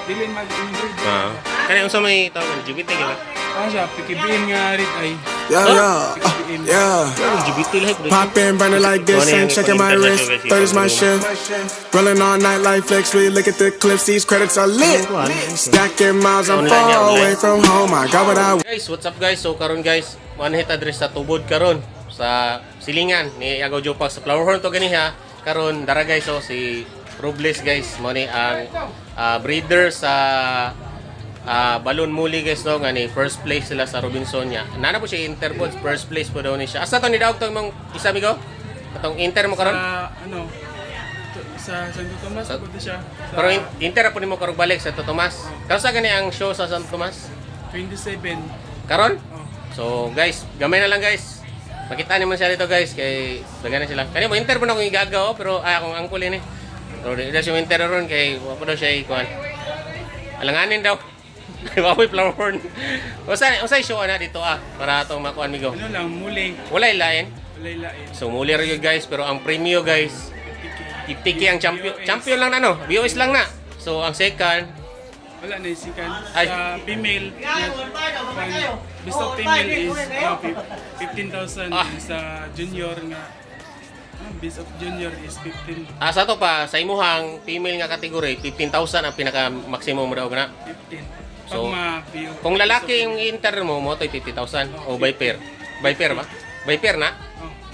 dili mag-improve. Kaya yung sa may tawag ng LGBT ka ba? Siya, pikibiin nga rin ay. Yeah. LGBT lang. Pop in, burning like this, ain't checking my wrist. Third is my shift. Rolling all night like flex. We look at the clips, these credits are lit. Stacking miles, I'm far away from home. I got what I want. Guys, what's up guys? So karon guys, one hit address sa tubod karon sa silingan ni Agaw Jopak sa Flower Horn to ganiha. Karon dara guys, so si Robles guys, mo ni ang breeder sa Balloon Muli guys no, nga ni first place sila sa Robinson niya. Nana po siya Interpods, first place po daw ni siya. Asa to ni daog to imong isa amigo? Atong Inter mo karon? Sa Santo Tomas po siya. Pero Inter po nimo karog balik sa Santo Tomas. Karon sa gani ang show sa Santo Tomas? 27. Karon? So guys, gamay na lang guys. Makita naman siya dito guys kay dagana sila. Kani mo Inter po na akong igagaw pero akong angkol ini. So dito siya Inter ron kay wa po daw siya ikuan. Alanganin daw. Wapoy Flower Horn. Usay show na dito para atong makuan migo. Ano lang, muli. Walay lain. Walay lain. So muli ra gyud guys pero ang premium guys 50k ang champion. Champion lang na no. BOS lang na. So ang second Wala na isikan. Ay. Sa female, best of female is 15,000. Sa junior nga, best of junior is 15. sa to pa sa imuhang female nga kategory 15,000 ang pinaka maximum mo daw na. 15. So, Pag kung lalaki yung Inter mo to 50,000 o by pair. By pair ba? By pair na?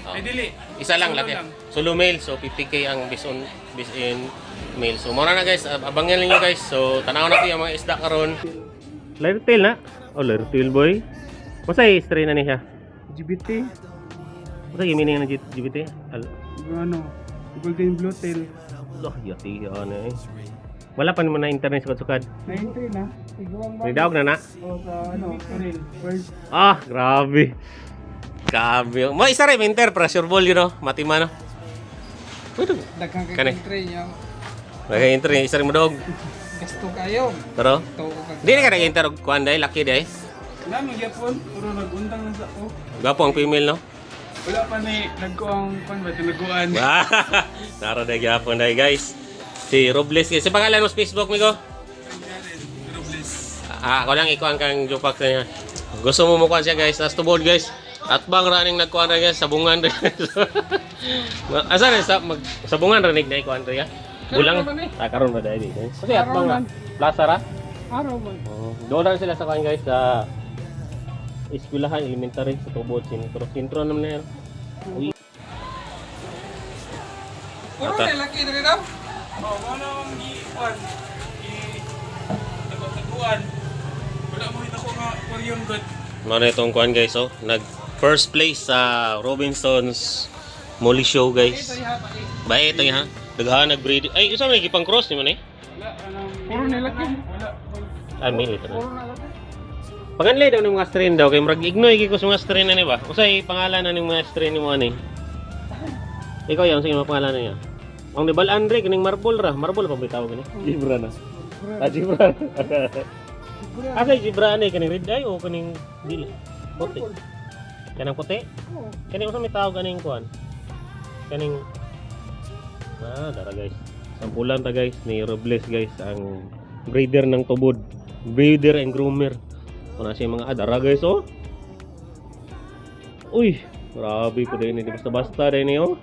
Ay dili. Isa lang Solo laki. lang. Solo male so 50k ang based in male. So muna na guys, abangan niyo guys. So tanaw natin yung mga isda karon. Lairtail na. Oh, lairtail boy. Masay stray na niya. GBT. Masay meaning ng GBT? Ano? Golden Blue Tail. Loh, yati ano eh. Wala pa naman na internet sukad-sukad. 90 na. Iguang May dawag na na. O sa ano, Karel. First. Grabe. Grabe. Mo isa rin inter pressure ball you know, matima no. Pwede. Daghang Kani. country yang Nag-enter isa rin mo dog. gasto kayo. Pero Tuo ka. di na ka nag-enter og kuan dai, laki dai. Na magyapon, puro naguntang na sa ko. Gapo ang female no. Wala pa ni nagkuang pan ba tinaguan. Naro dai gyapon dai guys. Si Robles guys. Si pangalan mo sa Facebook migo? Robles. Ako lang ikuan kang Jopak niya. Gusto mo mukuan siya guys. Nas tubod guys. At bang running nagkuan ra guys sabungan rin. Asa na sa sabungan ranig na ikuan ra ya. Bulang. Karon ba dai dito? Kasi at bang na. Plaza ra. Araw man. Doon na sila sa kuan guys sa eskwelahan elementary sa tubod sintro naman na yan. Uy. Puro na laki diri daw. Wala ang giwan. Nagtaguan. Wala mo hita ko nga Orion God. Ano itong kuan guys oh. Nag first place sa Robinson's Molly Show guys. Bae ito ha. Daghan nag-breed. Ay, isa man gipang cross ni man eh. Wala puro na laki. Wala. Mili ito na. Puro na laki. Paganlay daw ng mga strain daw kay murag ignoy gyud ko sa mga strain na ni ba. Usay pangalan na ning mga strain ni mo ani. Ikaw yan sige mga pangalan niya. Ang Debal Andre kining Marble ra. Marble pa ba tawag ni? Gibra na. Gibra. Asa Gibra ni kining red eye o kining dili? Puti. Kanang puti? Kaning usa may tawag kaning kuan. Kaning dara guys. Sampulan ta guys ni Robles guys ang breeder ng tubod. Breeder and groomer. Kuna siya mga adara guys oh. Uy, grabe ko din hindi basta-basta din oh.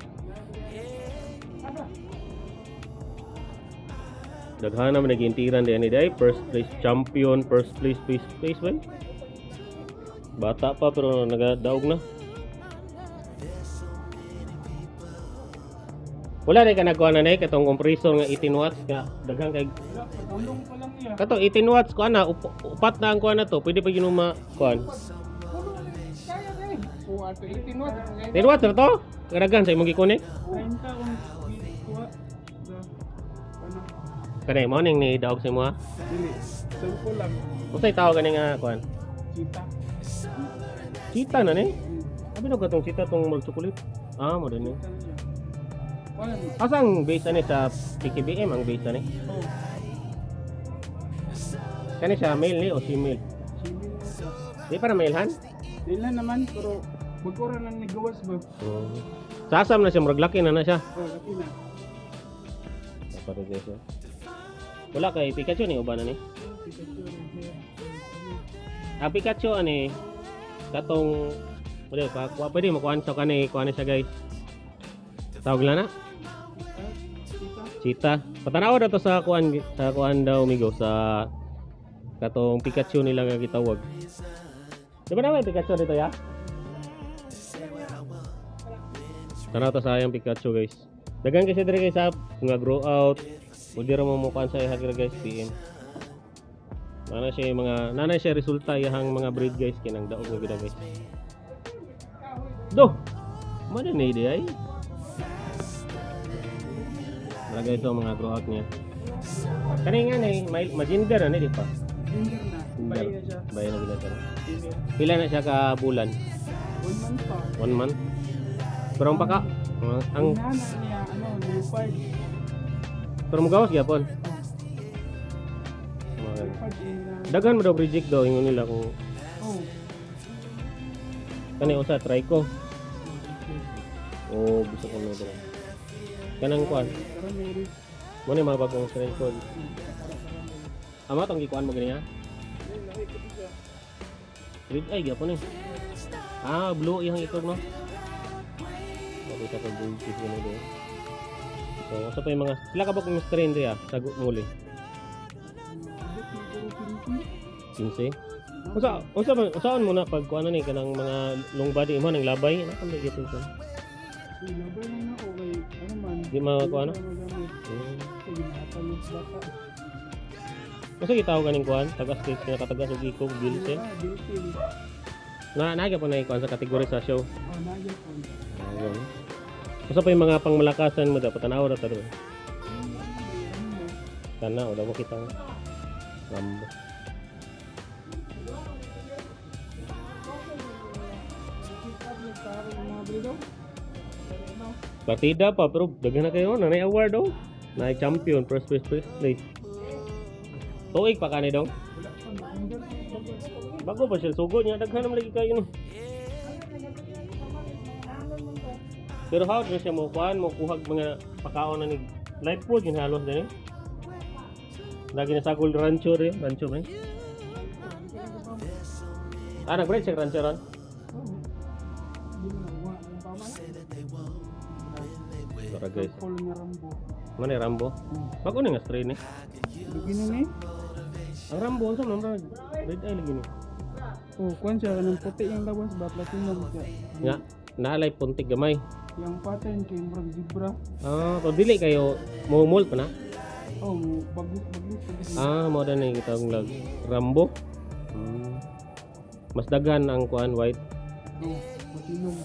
Daghan naman nag-intiran din ni day first place champion, first place well. Bata pa pero nagadaog na. Wala rin ka nagkuha na katong compressor nga 18 watts nga daghang kay Ulong pa lang niya. kato 18 watts ko ana upat na ang kuha na to pwede pa ginuma kuan. Kaya na eh. O ato 18 watts. 10 watts na to? Kadagan sa imong gi-connect. 90 kung kuha. Ano? Kanay mo ning ni daog sa imo ha. Dili. Sample lang. Unsay tawag gani nga kuan? Kita. Chita na ni. Abi no katong chita tong mul chocolate. Mo din ni. Wala ni. Asang base ani sa PKBM ang base ani? Oh. Kani siya male ni o female? Di para malehan? Dila naman pero magkura lang ni gawas ba. Sasam na siya murag laki na siya. Oh, laki na. Para guys. Wala kay Pikachu ni uban ani. Ah, Pikachu ani katong wala pa pwede mo kuan sa kanay kuan siya guys. Tawag lang na. Cheetah. Patanaw daw to sa kuan daw migo sa katong Pikachu nila nga gitawag. Di ba naman Pikachu dito ya? Tanaw to sa yung Pikachu guys. Dagan kasi dire guys sa nga grow out. Pwede ra mo kuan sa ihagir guys PM. Nanay siya resulta yang mga breed guys kinang daog nga gid guys. Doh. Mana ni dia ay? Lagay ito mga grow out niya. Kani nga ni maginder ani di pa. Ginger na. Bayi na siya. Bayan na gid siya. Female. Pila na siya ka bulan? 1 month pa. 1 month. Pero ang paka ang Nana niya, leopard. pero magawas gyapon. Leopard in, Dagan mo daw reject daw ingon nila kung oh. kani usa try ko. Oh, gusto ko na daw. Kanang kuan. Pero may risk. Mo ni mga bagong strain ko. Ama tong gikuan mo gani ha? Red eye gyapon eh. Ah, blue yang ikog no. Kita ko blue cheese gani do. So, sa pa yung mga sila ka ba kung strain diya sago muli. 15. Usaon mo na pag kuan ni kanang mga long body mo nang labay na kan gito ko. Labay lang ako kay ano man. Di makuha, ano? Sige, nakatalog bata. Kasi gitaw ganing kuan, taga-state na katagas og ikog bilse. Bilsil. Naagya po na ikuan sa kategorisasyon. Oh, nagya po. Ayun. Usa pa yung mga pangmalakasan mo dapat tanaw ra ta doon. Tanaw daw mo kita. Rambo. Partida pa pero daghan na kayo na award daw. Na champion first place. Tuig pa kanay daw. Bago pa siya sugod niya daghan naman lagi kayo no. Pero how din siya mo kuhan mo kuhag mga pakaon na ni live food yun halos din eh. Lagi na sagol rancho ba? Ah, nag-break siya rancho ron? Tara guys. Call niya Rambo. Mana yung Rambo? Bago na nga strain eh. Begin na ni. Ang Rambo, ang saan naman? Red eye lagi ni. Oh, kuan siya ng puti yung lawas ba platinum siya. Nga, naalay puntig gamay. Yung pattern kay murag zebra. Ah, pag dili kayo, mumult pa na? Oh, bagus. Ah, mo na kita ang lag. Rambo? Mas dagan ang kuan white. Oh, platinum.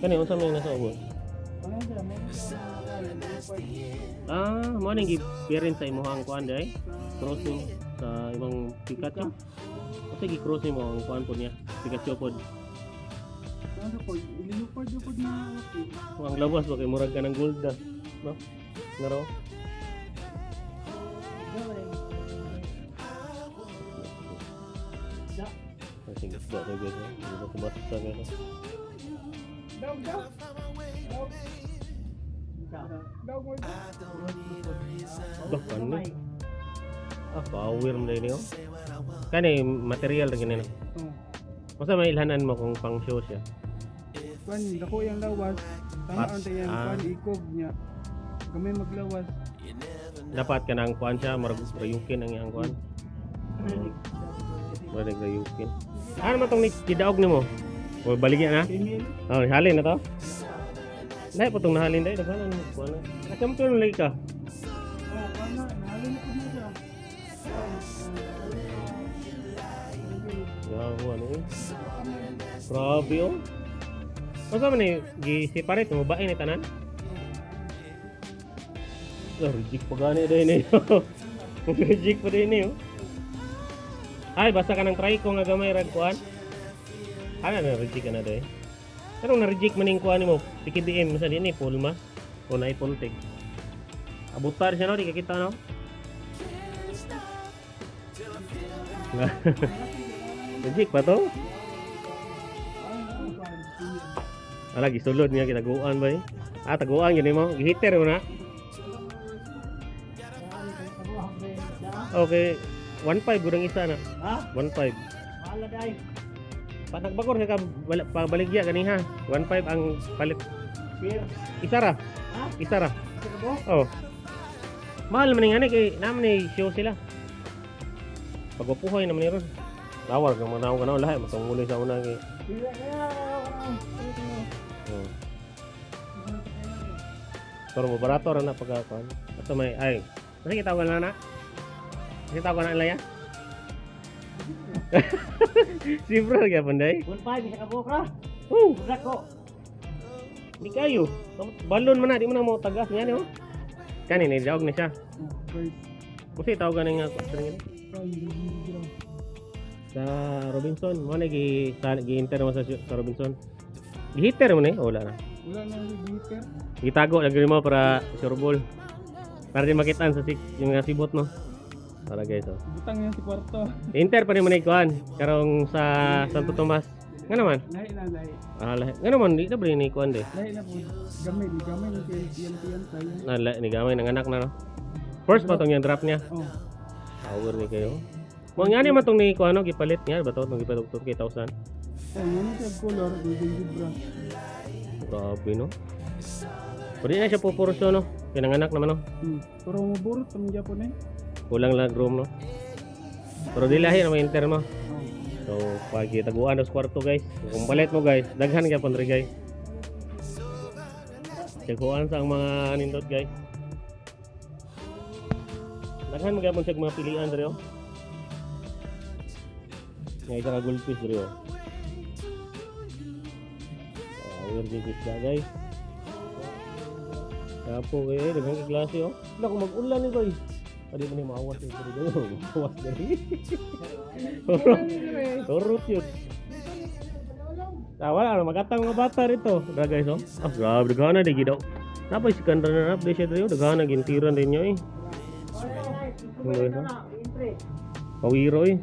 Kani, unsa may nasa ubos? Ano siya? Ah, mo nang gi-parent sa imuhang kuan day. Crossing sa ibang Pikachu. Kasi gi-crossing mo ang kuan po niya. Pikachu pod. Ano ko? Ililupad yung pod na okay. Kung ang labas ba kay murag ka ng gold da. No? Ngaro. Kasi gusto ko guys. Hindi ko basta guys. Daw. Bah, ano? Ah, power mo na yun. Kani, material rin ganyan. Oh. Masa may ilhanan mo kung pang show siya. Kuan, dako yung lawas. Tama ang tayan, kuan, ikog niya. Kami maglawas. Dapat ka na ang kuhan siya, marayukin ang iyang kuhan. Marayukin. Ano man itong kidaog ni mo? O baligyan na? Female. Oh, halin na to? Dahil po itong nahalin dahil. Naghalan mo kuhan na. Champion lagi ka. Oh, kuan na. Nahalin ko na siya. Gawa ano eh. Grabe oh. Masa man eh, gi-separate mo ba ni tanan? Reject pa gani din eh. Reject pa din eh. Ay, basta ka ng try ko nga gamay rag kuan. Ano na reject ka na doy? Pero na-reject man yung kuan mo, PKDM sa din eh, full mas o na ipuntig. Abutar siya no, di kakita no? Reject pa to? Lagi sulod niya kitaguan ba eh? Ah, taguan yun mo, gihiter mo na? Okay, 1.5 gurang isa na. Ha? 1.5. Wala dai. Pa nagbakor ka pabaligya ganiha. 1.5 ang palit. Beer. Isa ra. Ha? Isa ra. Sige mo. Oh. Mahal man nga ni kay naman ni show sila. Pagpupuhay naman ni ron. Lawar kang manaw ka na lahi matong muli sa una kay. Bila kaya. Oh. Pero mo barato ra na pagkakuan. Ato may ay. Nakita ko na na. Nakita ko na ilaya. Sibra kaya panday. 1.5 bisa ka bukra. Oh, Budak ko. di kayo. Balon man na di mo na mo tagas niya ni oh. Kani ni daog ni siya. Kasi tawagan nga string ni. Sa Robinson, mo na gi-enter mo sa Robinson. Gi-hitter mo ni, wala na. Wala na gitter. Gitago lagi mo para sure ball. Para di makitaan sa yung sibot no. Para guys oh. Butang yan si kwarto. Inter pa rin mo na ikuan. Karong sa Santo Tomas. Nga naman? Lahi na lahi. Ah, lahi. Nga naman, di na ba rin ikuan de? Lahi na po. Gamay yung tiyan tayo. Ni gamay ng anak na no. First pa tong yung drop niya. Oh. Power ni kayo. Mo nga ni man tong ni kuan no gipalit niya ba to tong gipalit kay 1000. Oh, yan yung color, yung zebra. Grabe no. Pwede na siya puporso no. Pinanganak naman no. Pero maburot ang Japon eh. Kulang lang room no. Pero di lahi na may inter mo. So, pag taguan sa kwarto guys. Kung palit mo guys, daghan ka pang guys. Taguan sa ang mga nindot guys. Daghan magapon sa mga pilian diri oh. Nga isa ka goldfish diri oh. Ayun dito guys. Kapo kayo, daghang klase oh. Wala kung mag-ulan ni guys. Pwede mo ni maawas yung diri dito. Maawas diri. Turut yun. Wala na, magatang mga bata rito. Dara guys oh. Ah, grabe, daghan na di gidaw. Napay si Kandra na update siya diri oh. Daghan na gintiran din nyo eh. Pawiro eh.